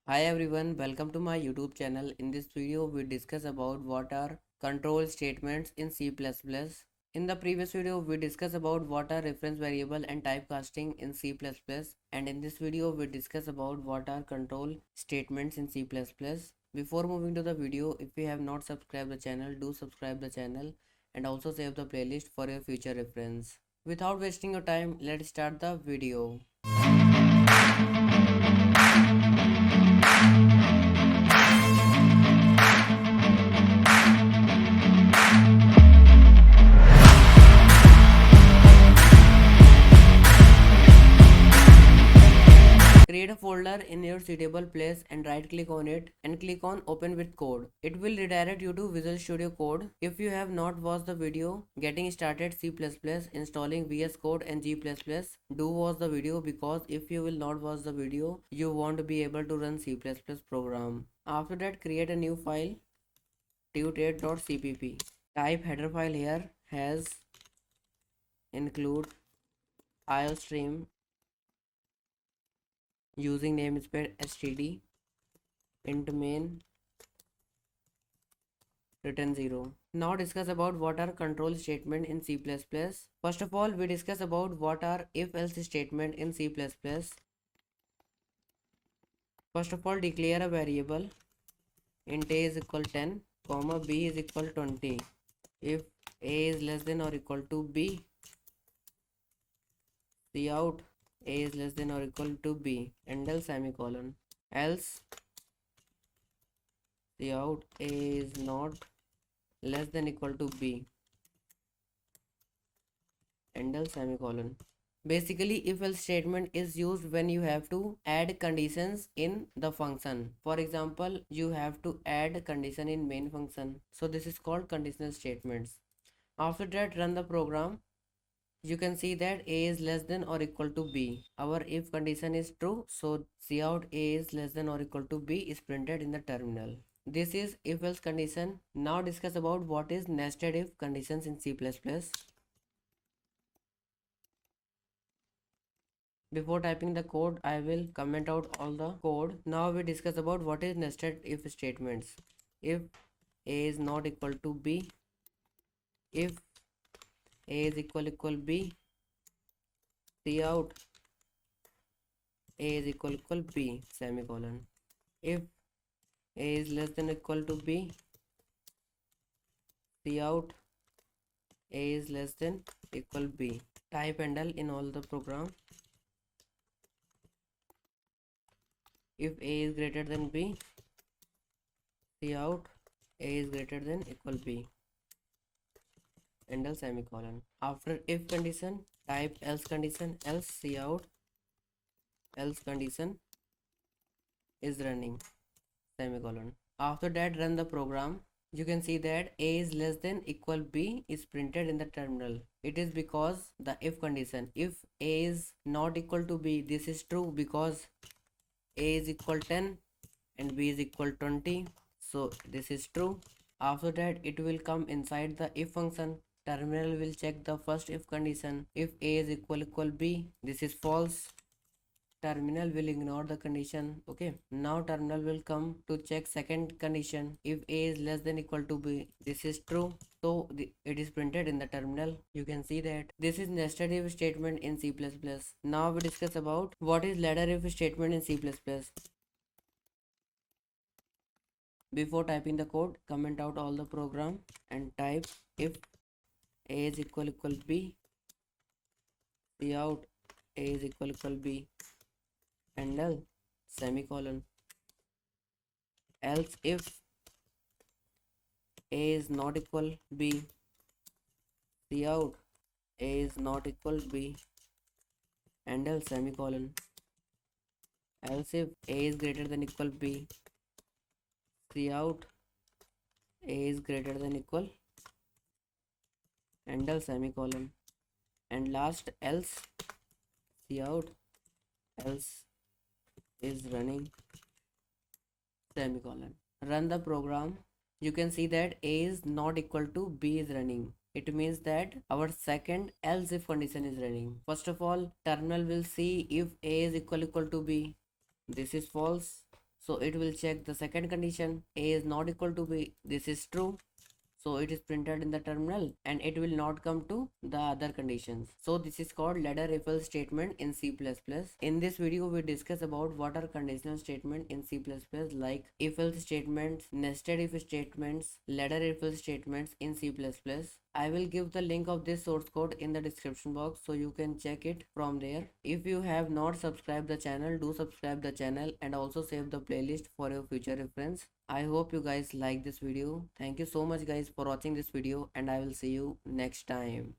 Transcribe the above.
Hi everyone, welcome to my YouTube channel. In this video, we discuss about what are control statements in C++. In the previous video, we discussed about what are reference variable and typecasting in C++. And in this video, we discuss about what are control statements in C++. Before moving to the video, if you have not subscribed the channel, do subscribe the channel and also save the playlist for your future reference. Without wasting your time, let's start the video. Create a folder in your suitable place and right click on it and click on open with code. It will redirect you to Visual Studio Code. If you have not watched the video getting started C++, installing VS Code and G++, do watch the video because if you will not watch the video you won't be able to run C++ program. After that, create a new file tut8.cpp. Type header file here has include iostream using namespace std int main return 0. Now discuss about what are control statement in C++. First of all, we discuss about what are if-else statement in C++. First of all, declare a variable int a is equal 10, comma b is equal 20. If a is less than or equal to b, cout a is less than or equal to b, and else semicolon. Else cout a is not less than equal to b, and else semicolon. Basically, if-else statement is used when you have to add conditions in the function. For example, you have to add condition in main function. So this is called conditional statements. After that, run the program. You can see that a is less than or equal to b. Our if condition is true, so cout a is less than or equal to b is printed in the terminal. This is if-else condition. Now discuss about what is nested if conditions in C++. Before typing the code, I will comment out all the code. Now we discuss about what is nested if statements. If a is not equal to b, if a is equal b, cout a is equal b, semicolon. If a is less than equal to b, cout a is less than equal b. Type handle in all the program. If a is greater than b, cout a is greater than equal b, and else semicolon. After if condition, type else condition, else cout else condition is running, semicolon. After that, run the program. You can see that a is less than equal b is printed in the terminal. It is because the if condition. If a is not equal to b, this is true because a is equal 10 and b is equal 20, so this is true. After that, it will come inside the if function. Terminal will check the first if condition. If a is equal b, this is false. Terminal will ignore the condition. Okay, now terminal will come to check second condition. If a is less than equal to b, this is true, so it is printed in the terminal. You can see that this is nested if statement in C++. Now we discuss about what is ladder if statement in C++. Before typing the code, comment out all the program and type if a is equal b, cout a is equal b, and else semicolon. Else if a is not equal b, cout a is not equal b, and else semicolon. Else if a is greater than equal b, cout a is greater than equal, and else semicolon. And last, else cout else is running, semicolon. Run the program. You can see that a is not equal to b is running. It means that our second else if condition is running. First of all, terminal will see if a is equal to b. This is false, So it will check the second condition, a is not equal to b. This is true. So it is printed in the terminal and it will not come to the other conditions. So this is called ladder if else statement in C++. In this video we discuss about what are conditional statement in C++ like if else statements, nested if statements, ladder if else statements in C++. I will give the link of this source code in the description box so you can check it from there. If you have not subscribed the channel, do subscribe the channel and also save the playlist for your future reference. I hope you guys like this video. Thank you so much guys for watching this video and I will see you next time.